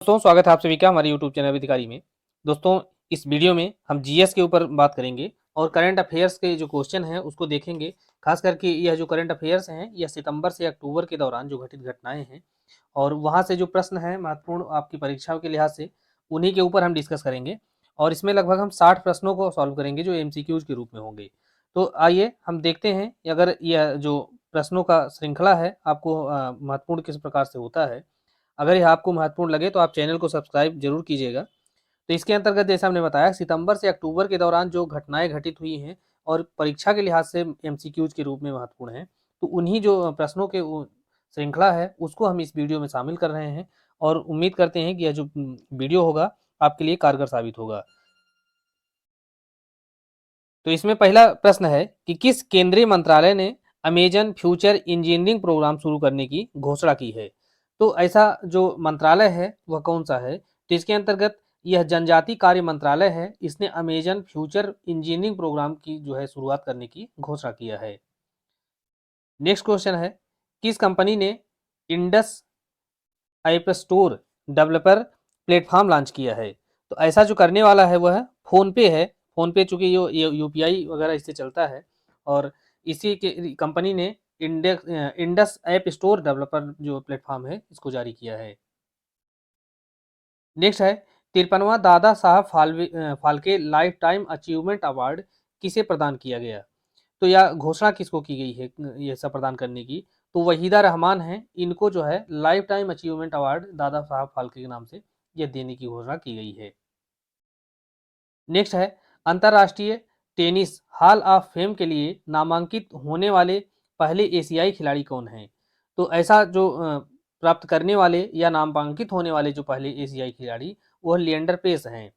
दोस्तों स्वागत है आप सभी का हमारे यूट्यूब चैनल अधिकारी में। दोस्तों इस वीडियो में हम जीएस के ऊपर बात करेंगे और करंट अफेयर्स के जो क्वेश्चन हैं उसको देखेंगे। खास करके यह जो करंट अफेयर्स हैं यह सितंबर से अक्टूबर के दौरान जो घटित घटनाएं हैं और वहां से जो प्रश्न हैं महत्वपूर्ण आपकी परीक्षाओं के लिहाज से उन्हीं के ऊपर हम डिस्कस करेंगे। और इसमें लगभग हम 60 प्रश्नों को सॉल्व करेंगे जो एमसीक्यूज के रूप में होंगे। तो आइए हम देखते हैं अगर यह जो प्रश्नों का श्रृंखला है आपको महत्वपूर्ण किस प्रकार से होता है। अगर यह आपको महत्वपूर्ण लगे तो आप चैनल को सब्सक्राइब जरूर कीजिएगा। तो इसके अंतर्गत जैसे हमने बताया सितंबर से अक्टूबर के दौरान जो घटनाएं घटित हुई हैं और परीक्षा के लिहाज से एमसीक्यूज के रूप में महत्वपूर्ण हैं, तो उन्हीं जो प्रश्नों के श्रृंखला है उसको हम इस वीडियो में शामिल कर रहे हैं और उम्मीद करते हैं कि यह जो वीडियो होगा आपके लिए कारगर साबित होगा। तो इसमें पहला प्रश्न है कि किस केंद्रीय मंत्रालय ने अमेजन फ्यूचर इंजीनियरिंग प्रोग्राम शुरू करने की घोषणा की है। तो ऐसा जो मंत्रालय है वह कौन सा है, तो इसके अंतर्गत यह जनजाति कार्य मंत्रालय है। इसने अमेजन फ्यूचर इंजीनियरिंग प्रोग्राम की जो है शुरुआत करने की घोषणा किया है। नेक्स्ट क्वेश्चन है किस कंपनी ने Indus app store developer platform launch किया है। तो ऐसा जो करने वाला है वह फोन पे है। फोन पे चूंकि ये यूपीआई वगैरह इससे चलता है और इसी के कंपनी ने इंडस ऐप स्टोर डेवलपर जो प्लेटफॉर्म है इसको जारी किया है। नेक्स्ट है 53वां Dada Saheb Phalke life time achievement award किसे प्रदान किया गया। तो यह घोषणा किसको की गई है ये सब प्रदान करने की, तो वहीदा रहमान है। इनको जो है life time achievement award Dada Saheb Phalke के नाम से यह देने की घोषणा की गई है। नेक्स्ट है अंतरराष्ट्रीय टेनिस हॉल ऑफ फेम के लिए नामांकित होने वाले पहले एशियाई खिलाड़ी कौन हैं। तो ऐसा जो प्राप्त करने वाले या नामांकित होने वाले जो पहले एशियाई खिलाड़ी वह लिएंडर पेस हैं।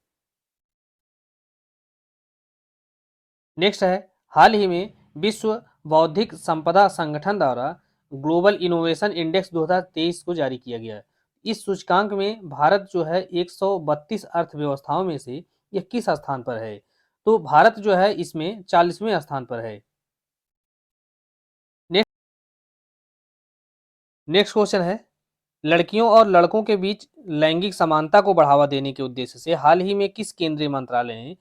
नेक्स्ट है हाल ही में विश्व बौद्धिक संपदा संगठन द्वारा ग्लोबल इनोवेशन इंडेक्स 2023 को जारी किया गया। इस सूचकांक में भारत जो है 132 अर्थव्यवस्थाओं में से यह किस स्थान पर है। तो भारत जो है इसमें 40वें स्थान पर है। नेक्स्ट क्वेश्चन है लड़कियों और लड़कों के बीच लैंगिक समानता को बढ़ावा देने के उद्देश्य से हाल ही में किस केंद्रीय मंत्रालय ने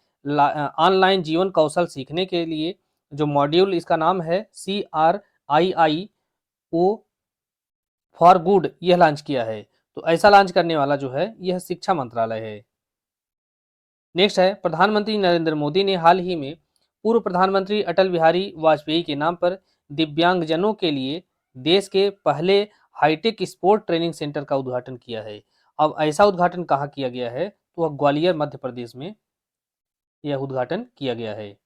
ऑनलाइन जीवन कौशल सीखने के लिए जो मॉड्यूल इसका नाम है CRIIO फॉर गुड यह लॉन्च किया है। तो ऐसा लॉन्च करने वाला जो है यह शिक्षा मंत्रालय है। नेक्स्ट है प्रधानमंत्री नरेंद्र मोदी ने हाल ही में पूर्व प्रधानमंत्री अटल बिहारी वाजपेयी के नाम पर दिव्यांगजनों के लिए देश के पहले हाईटेक स्पोर्ट ट्रेनिंग सेंटर का उद्घाटन किया है। अब ऐसा उद्घाटन कहाँ किया गया है, तो वह ग्वालियर मध्य प्रदेश में यह उद्घाटन किया गया है।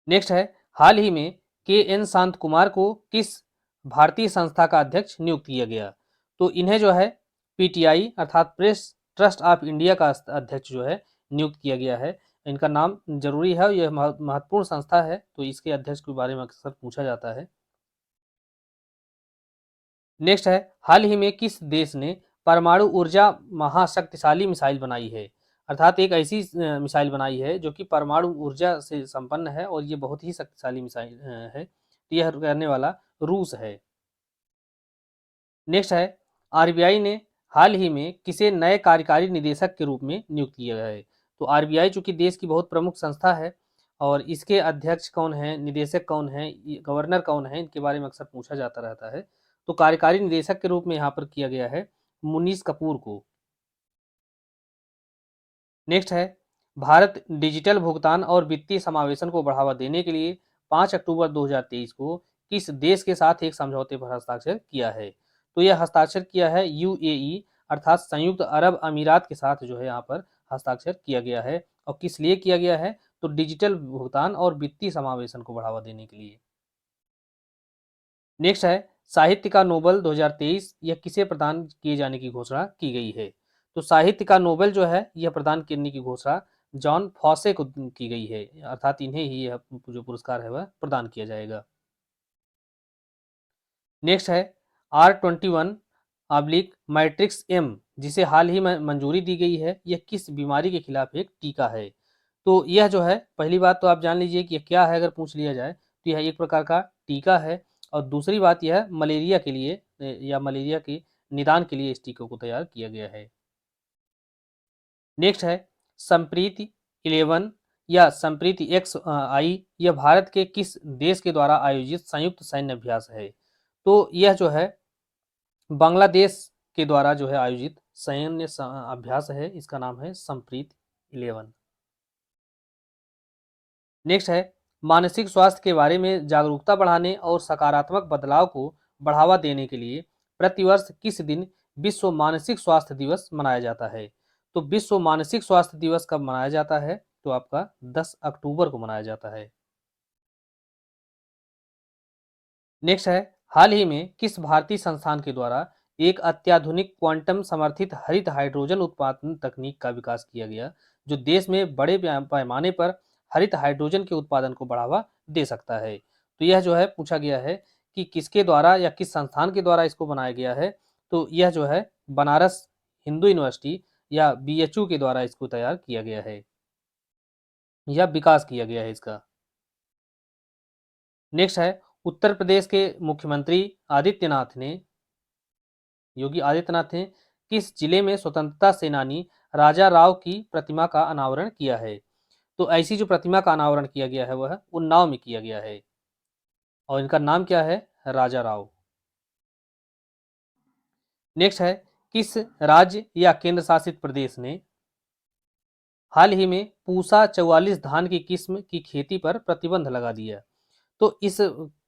नेक्स्ट है हाल ही में KN शांत कुमार को किस भारतीय संस्था का अध्यक्ष नियुक्त किया गया। तो इन्हें जो है PTI अर्थात प्रेस ट्रस्ट ऑफ इंडिया का अध्यक्ष जो है नियुक्त किया गया है। इनका नाम जरूरी है, यह महत्वपूर्ण संस्था है तो इसके अध्यक्ष के बारे में अक्सर पूछा जाता है। नेक्स्ट है हाल ही में किस देश ने परमाणु ऊर्जा महाशक्तिशाली मिसाइल बनाई है। अर्थात एक ऐसी मिसाइल बनाई है जो कि परमाणु ऊर्जा से संपन्न है और ये बहुत ही शक्तिशाली मिसाइल है। तो यह करने वाला रूस है। नेक्स्ट है RBI ने हाल ही में किसे नए कार्यकारी निदेशक के रूप में नियुक्त किया है। तो RBI चूंकि देश की बहुत प्रमुख संस्था है और इसके अध्यक्ष कौन है, निदेशक कौन है, गवर्नर कौन है, इनके बारे में अक्सर पूछा जाता रहता है। तो कार्यकारी निदेशक के रूप में यहाँ पर किया गया है मुनीश कपूर को। नेक्स्ट है भारत डिजिटल भुगतान और वित्तीय समावेशन को बढ़ावा देने के लिए 5 अक्टूबर 2023 को किस देश के साथ एक समझौते पर हस्ताक्षर किया है। तो यह हस्ताक्षर किया है UAE अर्थात संयुक्त अरब अमीरात के साथ जो है यहाँ पर हस्ताक्षर किया गया है। और किस लिए किया गया है, तो डिजिटल भुगतान और वित्तीय समावेशन को बढ़ावा देने के लिए। नेक्स्ट है साहित्य का नोबेल 2023 यह किसे प्रदान किए जाने की घोषणा की गई है। तो साहित्य का नोबेल जो है यह प्रदान करने की घोषणा जॉन फॉसे को की गई है, अर्थात इन्हें ही यह जो पुरस्कार है वह प्रदान किया जाएगा। नेक्स्ट है R21/मैट्रिक्स-M जिसे हाल ही में मंजूरी दी गई है, यह किस बीमारी के खिलाफ एक टीका है। तो यह जो है पहली बात तो आप जान लीजिए कि यह क्या है, अगर पूछ लिया जाए तो यह एक प्रकार का टीका है। और दूसरी बात यह मलेरिया के लिए या मलेरिया की निदान के लिए इस टीके को तैयार किया गया है। नेक्स्ट है संप्रीति 11 या संप्रीति एक्स आई, यह भारत के किस देश के द्वारा आयोजित संयुक्त सैन्य अभ्यास है? तो यह जो है बांग्लादेश के द्वारा जो है आयोजित सैन्य अभ्यास है, इसका नाम है संप्रीत 11। नेक्स्ट है मानसिक स्वास्थ्य के बारे में जागरूकता बढ़ाने और सकारात्मक बदलाव को बढ़ावा देने के लिए प्रतिवर्ष किस दिन विश्व मानसिक स्वास्थ्य दिवस मनाया जाता है? तो विश्व मानसिक स्वास्थ्य दिवस कब मनाया जाता है? तो आपका 10 अक्टूबर को मनाया जाता है। नेक्स्ट है हाल ही में किस भारतीय संस्थान के द्वारा एक अत्याधुनिक क्वांटम समर्थित हरित हाइड्रोजन उत्पादन तकनीक का विकास किया गया, जो देश में बड़े पैमाने पर हरित हाइड्रोजन के उत्पादन को बढ़ावा दे सकता है? तो यह जो है पूछा गया है कि किसके द्वारा या किस संस्थान के द्वारा इसको बनाया गया है? तो यह जो है बनारस हिंदू यूनिवर्सिटी या बीएचयू के द्वारा इसको तैयार किया गया है या विकास किया गया है इसका। नेक्स्ट है उत्तर प्रदेश के मुख्यमंत्री आदित्यनाथ ने योगी आदित्यनाथ ने किस जिले में स्वतंत्रता सेनानी राजा राव की प्रतिमा का अनावरण किया है? तो ऐसी जो प्रतिमा का अनावरण किया गया है वह उन्नाव में किया गया है और इनका नाम क्या है? राजा राव। नेक्स्ट है किस राज्य या केंद्र शासित प्रदेश ने हाल ही में पूसा 44 धान की किस्म की खेती पर प्रतिबंध लगा दिया? तो इस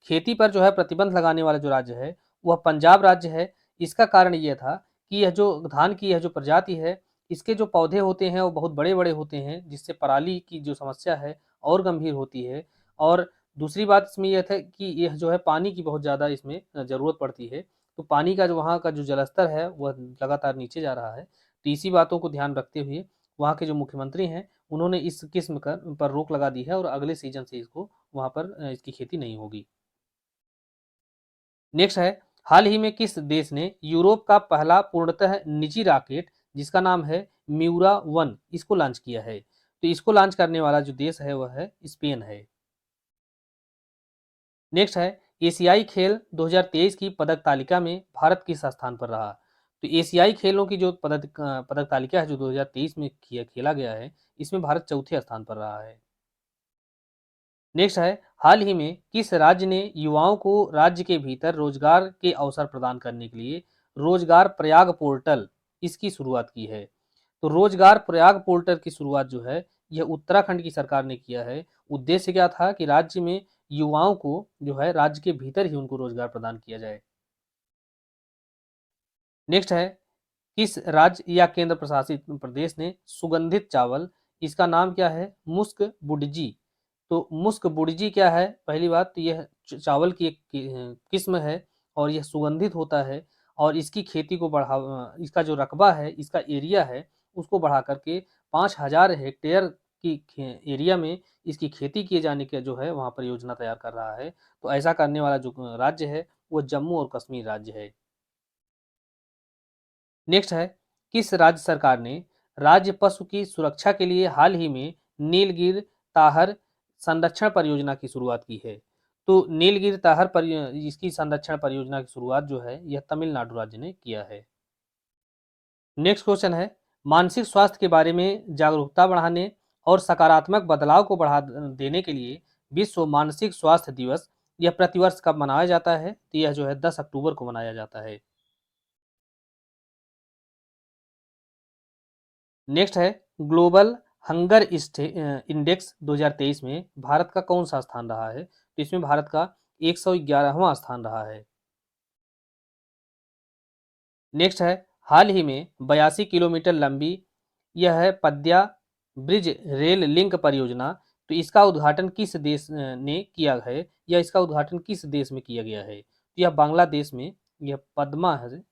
खेती पर जो है प्रतिबंध लगाने वाला जो राज्य है वह पंजाब राज्य है। इसका कारण यह था कि यह जो धान की यह जो प्रजाति है, इसके जो पौधे होते हैं वो बहुत बड़े-बड़े होते हैं, जिससे पराली की जो समस्या है और गंभीर होती है। और दूसरी बात इसमें यह था कि यह जो है पानी की बहुत ज़्यादा इसमें ज़रूरत पड़ती है। तो पानी का जो वहाँ का जो जलस्तर है वह लगातार नीचे जा रहा है। तो इसी बातों को ध्यान रखते हुए वहाँ के जो मुख्यमंत्री हैं उन्होंने इस किस्म पर रोक लगा दी है और अगले सीजन से इसको वहाँ पर इसकी खेती नहीं होगी। नेक्स्ट है हाल ही में किस देश ने यूरोप का पहला पूर्णतः निजी रॉकेट जिसका नाम है म्यूरा 1 इसको लॉन्च किया है? तो इसको लॉन्च करने वाला जो देश है वह है स्पेन है। नेक्स्ट है एशियाई खेल 2023 की पदक तालिका में भारत किस स्थान पर रहा? तो एशियाई खेलों की जो पदक तालिका है जो 2023 में खेला गया है, इसमें भारत चौथे स्थान पर रहा है। नेक्स्ट है हाल ही में किस राज्य ने युवाओं को राज्य के भीतर रोजगार के अवसर प्रदान करने के लिए रोजगार प्रयाग पोर्टल इसकी शुरुआत की है? तो रोजगार प्रयाग पोर्टल की शुरुआत जो है यह उत्तराखंड की सरकार ने किया है। उद्देश्य क्या था कि राज्य में युवाओं को जो है राज्य के भीतर ही उनको रोजगार प्रदान किया जाए। नेक्स्ट है किस राज्य या केंद्र प्रशासित प्रदेश ने सुगंधित चावल इसका नाम क्या है? मुस्क बुडजी। तो मुस्क बुडजी क्या है? पहली बात तो यह चावल की एक किस्म है और यह सुगंधित होता है और इसकी खेती को इसका जो रकबा है, इसका एरिया है, उसको बढ़ा करके 5000 हेक्टेयर की एरिया में इसकी खेती किए जाने का जो है वहाँ पर योजना तैयार कर रहा है। तो ऐसा करने वाला जो राज्य है वो जम्मू और कश्मीर राज्य है। नेक्स्ट है किस राज्य सरकार ने राज्य पशु की सुरक्षा के लिए हाल ही में नीलगिर ताहर संरक्षण परियोजना की शुरुआत की है? तो नीलगिर ताहर इसकी संरक्षण परियोजना की शुरुआत जो है यह तमिलनाडु राज्य ने किया है। नेक्स्ट क्वेश्चन है मानसिक स्वास्थ्य के बारे में जागरूकता बढ़ाने और सकारात्मक बदलाव को बढ़ा देने के लिए विश्व मानसिक स्वास्थ्य दिवस यह प्रतिवर्ष कब मनाया जाता है? तो यह जो है 10 अक्टूबर को मनाया जाता है। नेक्स्ट है ग्लोबल हंगर इंडेक्स 2023 में भारत का कौन सा स्थान रहा है? तो इसमें भारत का 111वां स्थान रहा है। नेक्स्ट है हाल ही में 82 किलोमीटर लंबी यह है पद्या ब्रिज रेल लिंक परियोजना। तो इसका उद्घाटन किस देश ने किया है या इसका उद्घाटन किस देश में किया गया है? तो यह बांग्लादेश में यह पद्मा है,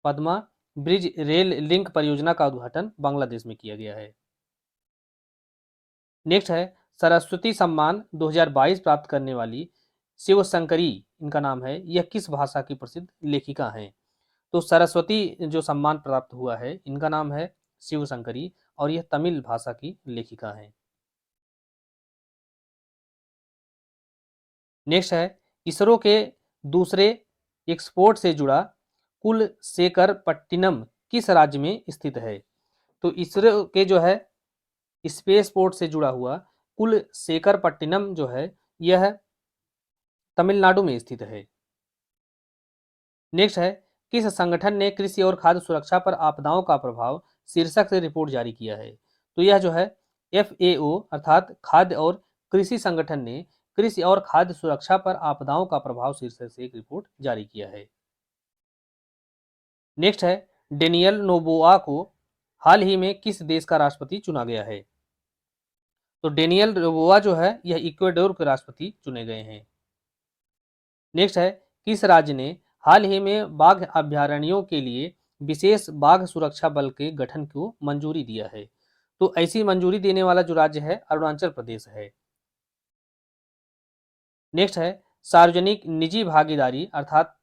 पद्मा ब्रिज रेल लिंक परियोजना का उद्घाटन बांग्लादेश में किया गया है। नेक्स्ट है सरस्वती सम्मान 2022 प्राप्त करने वाली शिवशंकरी इनका नाम है, यह किस भाषा की प्रसिद्ध लेखिका हैं? तो सरस्वती जो सम्मान प्राप्त हुआ है इनका नाम है शिवशंकरी और यह तमिल भाषा की लेखिका हैं। नेक्स्ट है इसरो के दूसरे एक्सपोर्ट से जुड़ा कुलशेखरपट्टिनम किस राज्य में स्थित है? तो इसरो के जो है स्पेस पोर्ट से जुड़ा हुआ कुलशेखरपट्टिनम जो है यह तमिलनाडु में स्थित है। नेक्स्ट है, किस संगठन ने कृषि और खाद्य सुरक्षा पर आपदाओं का प्रभाव शीर्षक से रिपोर्ट जारी किया है? तो यह जो है FAO अर्थात खाद्य और कृषि संगठन ने कृषि और खाद्य सुरक्षा पर आपदाओं का प्रभाव शीर्षक से एक रिपोर्ट जारी किया है। नेक्स्ट है, डेनियल नोबोआ को हाल ही में किस देश का राष्ट्रपति चुना गया है? तो डेनियल नोबोआ जो है यह इक्वाडोर के राष्ट्रपति चुने गए हैं। नेक्स्ट है, किस राज्य ने हाल ही में बाघ अभयारण्यों के लिए विशेष बाघ सुरक्षा बल के गठन को मंजूरी दिया है? तो ऐसी मंजूरी देने वाला जो राज्य है अरुणाचल प्रदेश है। नेक्स्ट है, सार्वजनिक निजी भागीदारी अर्थात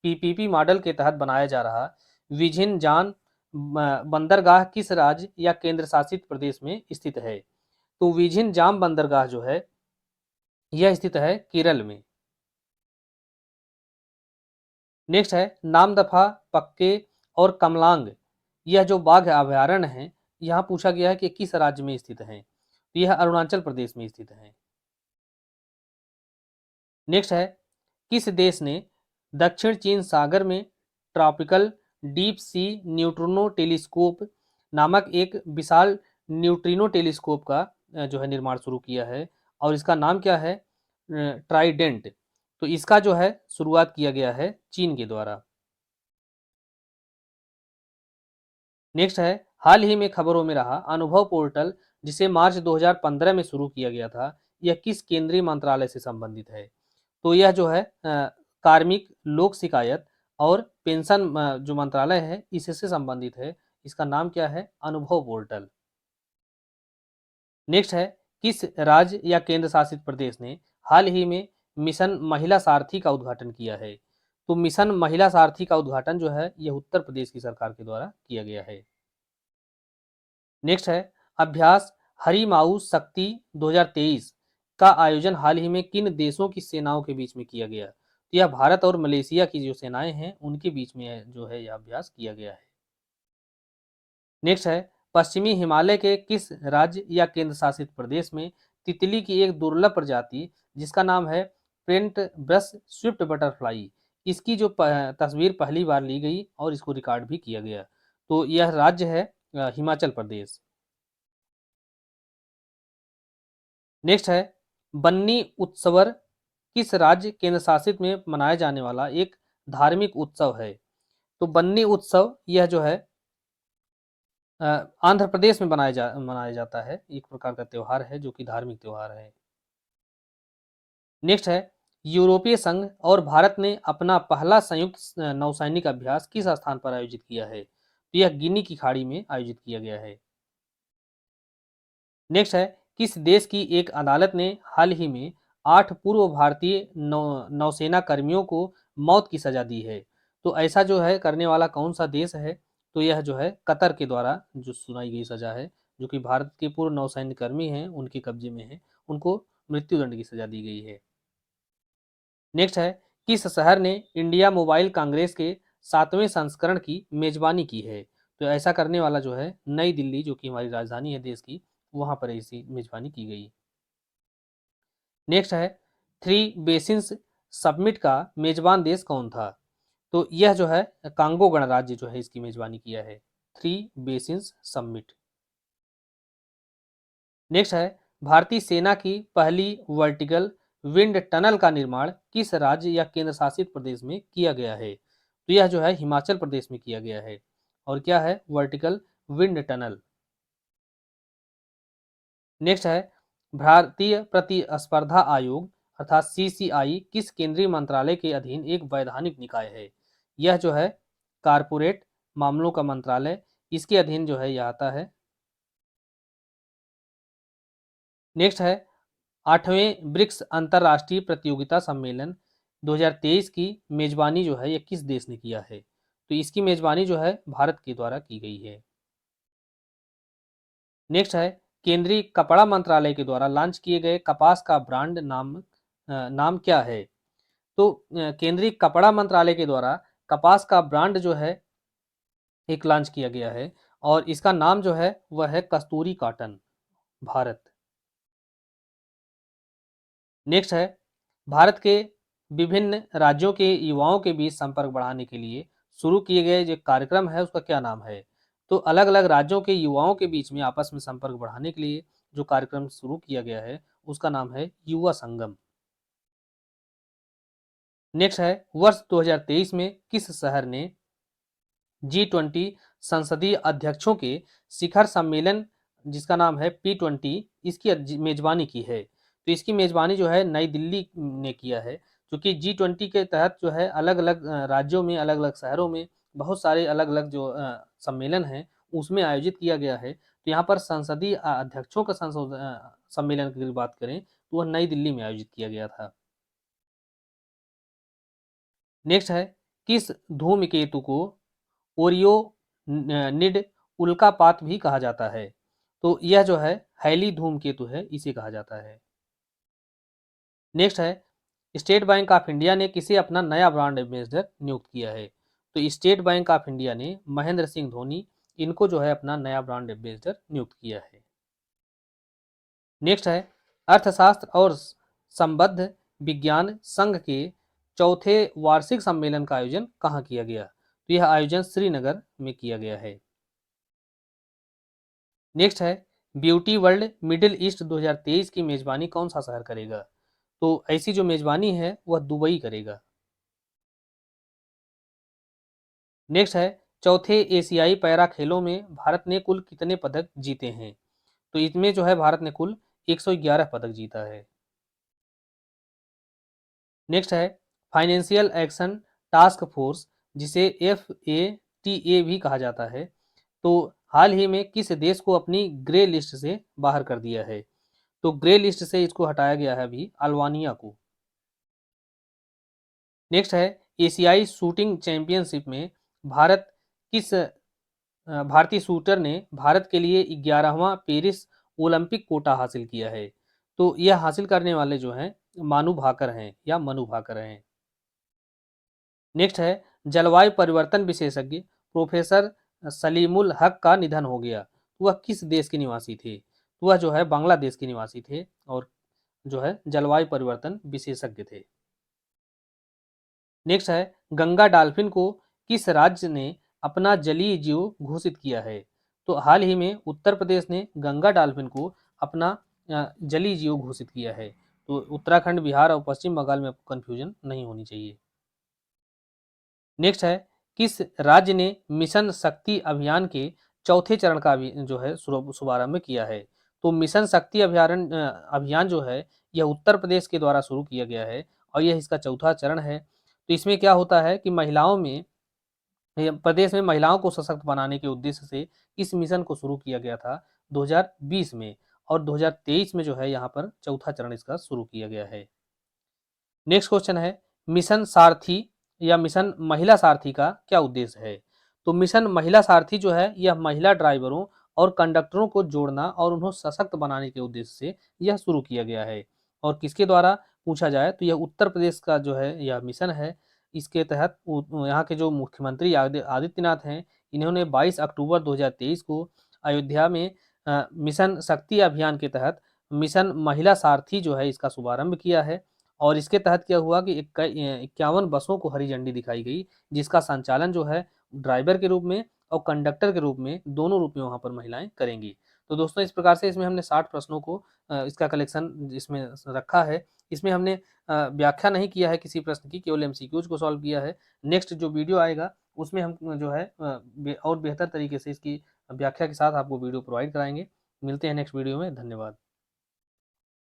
PPP मॉडल के तहत बनाया जा रहा विझिन जान बंदरगाह किस राज्य या केंद्र शासित प्रदेश में स्थित है? तो विझिन जाम बंदरगाह जो है यह स्थित है केरल में। नेक्स्ट है, नामदफा, पक्के और कमलांग यह जो बाघ अभयारण्य है यहाँ पूछा गया है कि किस राज्य में स्थित है? तो यह अरुणाचल प्रदेश में स्थित है। नेक्स्ट है, किस देश ने दक्षिण चीन सागर में tropical deep sea neutrino telescope नामक एक विशाल न्यूट्रिनो टेलीस्कोप का जो है निर्माण शुरू किया है और इसका नाम क्या है? ट्राइडेंट। तो इसका जो है शुरुआत किया गया है चीन के द्वारा। नेक्स्ट है, हाल ही में खबरों में रहा अनुभव पोर्टल जिसे मार्च 2015 में शुरू किया गया था यह किस केंद्रीय मंत्रालय से संबंधित है? तो यह जो है कार्मिक लोक शिकायत और पेंशन जो मंत्रालय है इससे संबंधित है। इसका नाम क्या है? अनुभव पोर्टल। नेक्स्ट है, किस राज्य या केंद्र शासित प्रदेश ने हाल ही में मिशन महिला सारथी का उद्घाटन किया है? तो मिशन महिला सारथी का उद्घाटन जो है यह उत्तर प्रदेश की सरकार के द्वारा किया गया है। नेक्स्ट है, अभ्यास हरी माऊ शक्ति 2023 का आयोजन हाल ही में किन देशों की सेनाओं के बीच में किया गया? तो यह भारत और मलेशिया की जो सेनाएं हैं उनके बीच में जो है यह अभ्यास किया गया है। नेक्स्ट है, पश्चिमी हिमालय के किस राज्य या केंद्र शासित प्रदेश में तितली की एक दुर्लभ प्रजाति जिसका नाम है प्रिंट ब्रश स्विफ्ट बटरफ्लाई इसकी जो तस्वीर पहली बार ली गई और इसको रिकॉर्ड भी किया गया? तो यह राज्य है हिमाचल प्रदेश। नेक्स्ट है, बन्नी उत्सवर किस राज्य केंद्र शासित में मनाया जाने वाला एक धार्मिक उत्सव है? तो बन्नी उत्सव यह जो है आंध्र प्रदेश में मनाया जाता है। एक प्रकार का त्योहार है जो कि धार्मिक त्योहार है। नेक्स्ट है, यूरोपीय संघ और भारत ने अपना पहला संयुक्त नौसैनिक अभ्यास किस स्थान पर आयोजित किया है? तो यह गिनी की खाड़ी में आयोजित किया गया है। नेक्स्ट है, किस देश की एक अदालत ने हाल ही में 8 पूर्व भारतीय नौसेना कर्मियों को मौत की सजा दी है? तो ऐसा जो है करने वाला कौन सा देश है? तो यह जो है कतर के द्वारा जो सुनाई गई सजा है जो कि भारत के पूर्व नौसैन्य कर्मी हैं उनके कब्जे में है, उनको मृत्युदंड की सजा दी गई है। नेक्स्ट है, किस शहर ने इंडिया मोबाइल कांग्रेस के 7वें संस्करण की मेजबानी की है? तो ऐसा करने वाला जो है नई दिल्ली जो कि हमारी राजधानी है देश की, वहां पर ऐसी मेजबानी की गई। नेक्स्ट है, थ्री बेसिन्स सबमिट का मेजबान देश कौन था? तो यह जो है कांगो गणराज्य जो है इसकी मेजबानी किया है थ्री बेसिन्स सबमिट। नेक्स्ट है, भारतीय सेना की पहली वर्टिकल विंड टनल का निर्माण किस राज्य या केंद्र शासित प्रदेश में किया गया है? तो यह जो है हिमाचल प्रदेश में किया गया है। और क्या है? Vertical wind tunnel. नेक्स्ट है, भारतीय प्रतिस्पर्धा आयोग अर्थात CCI किस केंद्रीय मंत्रालय के अधीन एक वैधानिक निकाय है? यह जो है कारपोरेट मामलों का मंत्रालय इसके अधीन जो है यह आता है। नेक्स्ट है, 8वें ब्रिक्स अंतरराष्ट्रीय प्रतियोगिता सम्मेलन 2023 की मेजबानी जो है यह किस देश ने किया है? तो इसकी मेजबानी जो है भारत के द्वारा की गई है। नेक्स्ट है, केंद्रीय कपड़ा मंत्रालय के द्वारा लॉन्च किए गए कपास का ब्रांड नाम क्या है? तो केंद्रीय कपड़ा मंत्रालय के द्वारा कपास का ब्रांड जो है एक लॉन्च किया गया है और इसका नाम जो है वह है कस्तूरी कॉटन भारत। नेक्स्ट है, भारत के विभिन्न राज्यों के युवाओं के बीच संपर्क बढ़ाने के लिए शुरू किए गए जो कार्यक्रम है उसका क्या नाम है? तो अलग अलग राज्यों के युवाओं के बीच में आपस में संपर्क बढ़ाने के लिए जो कार्यक्रम शुरू किया गया है उसका नाम है युवा संगम। नेक्स्ट है, वर्ष 2023 में किस शहर ने G20 संसदीय अध्यक्षों के शिखर सम्मेलन जिसका नाम है P20 इसकी मेजबानी की है? तो इसकी मेजबानी जो है नई दिल्ली ने किया है, क्योंकि G20 के तहत जो है अलग अलग राज्यों में, अलग अलग शहरों में बहुत सारे अलग अलग जो सम्मेलन हैं उसमें आयोजित किया गया है। तो यहाँ पर संसदीय अध्यक्षों का सम्मेलन की बात करें तो वह नई दिल्ली में आयोजित किया गया था। नेक्स्ट है, किस धूमकेतु को ओरियो निड उल्कापात भी कहा जाता है? तो यह जो है हैली धूमकेतु है, इसे कहा जाता है। नेक्स्ट है, स्टेट बैंक ऑफ इंडिया ने किसे अपना नया ब्रांड एम्बेसडर नियुक्त किया है? तो स्टेट बैंक ऑफ इंडिया ने महेंद्र सिंह धोनी इनको जो है अपना नया ब्रांड एम्बेसडर नियुक्त किया है। नेक्स्ट है, अर्थशास्त्र और संबद्ध विज्ञान संघ के चौथे वार्षिक सम्मेलन का आयोजन कहाँ किया गया? तो यह आयोजन श्रीनगर में किया गया है। नेक्स्ट है, ब्यूटी वर्ल्ड मिडिल ईस्ट 2023 की मेजबानी कौन सा शहर करेगा? तो ऐसी जो मेजबानी है वह दुबई करेगा। नेक्स्ट है, चौथे एशियाई पैरा खेलों में भारत ने कुल कितने पदक जीते हैं? तो इसमें जो है भारत ने कुल 111 पदक जीता है। नेक्स्ट है, फाइनेंशियल एक्शन टास्क फोर्स जिसे FATA भी कहा जाता है, तो हाल ही में किस देश को अपनी ग्रे लिस्ट से बाहर कर दिया है? तो ग्रे लिस्ट से इसको हटाया गया है अभी अल्बानिया को। नेक्स्ट है, एशियाई शूटिंग चैंपियनशिप में भारत किस भारतीय शूटर ने भारत के लिए 11वां पेरिस ओलंपिक कोटा हासिल किया है? तो यह हासिल करने वाले जो हैं मानु भाकर हैं या मनु भाकर हैं। नेक्स्ट है, जलवायु परिवर्तन विशेषज्ञ प्रोफेसर सलीमुल हक का निधन हो गया, वह किस देश के निवासी थे? वह जो है बांग्लादेश के निवासी थे और जो है जलवायु परिवर्तन विशेषज्ञ थे। नेक्स्ट है, गंगा डॉल्फिन को किस राज्य ने अपना जलीय जीव घोषित किया है? तो हाल ही में उत्तर प्रदेश ने गंगा डॉल्फिन को अपना जलीय जीव घोषित किया है। तो उत्तराखंड, बिहार और पश्चिम बंगाल में कंफ्यूजन नहीं होनी चाहिए। नेक्स्ट है, किस राज्य ने मिशन शक्ति अभियान के चौथे चरण का जो है शुभारंभ किया है? तो मिशन शक्ति अभियान जो है यह उत्तर प्रदेश के द्वारा शुरू किया गया है और यह इसका चौथा चरण है। तो इसमें क्या होता है कि महिलाओं में प्रदेश में महिलाओं को सशक्त बनाने के उद्देश्य से इस मिशन को शुरू किया गया था 2020 में और 2023 में जो है यहाँ पर चौथा चरण इसका शुरू किया गया है। नेक्स्ट क्वेश्चन है, मिशन सारथी या मिशन महिला सारथी का क्या उद्देश्य है? तो मिशन महिला सारथी जो है यह महिला ड्राइवरों और कंडक्टरों को जोड़ना और उन्हें सशक्त बनाने के उद्देश्य से यह शुरू किया गया है। और किसके द्वारा पूछा जाए तो यह उत्तर प्रदेश का जो है यह मिशन है। इसके तहत यहाँ के जो मुख्यमंत्री आदित्यनाथ हैं, इन्होंने 22 अक्टूबर 2023 को अयोध्या में मिशन शक्ति अभियान के तहत मिशन महिला सारथी जो है इसका शुभारंभ किया है। और इसके तहत क्या हुआ कि 51 बसों को हरी झंडी दिखाई गई, जिसका संचालन जो है ड्राइवर के रूप में और कंडक्टर के रूप में, दोनों रूप में वहाँ पर महिलाएं करेंगी। तो दोस्तों इस प्रकार से इसमें हमने 60 प्रश्नों को इसका कलेक्शन इसमें रखा है। इसमें हमने व्याख्या नहीं किया है किसी प्रश्न की, केवल MCQs को सॉल्व किया है। नेक्स्ट जो वीडियो आएगा उसमें हम जो है और बेहतर तरीके से इसकी व्याख्या के साथ आपको वीडियो प्रोवाइड कराएंगे। मिलते हैं नेक्स्ट वीडियो में, धन्यवाद।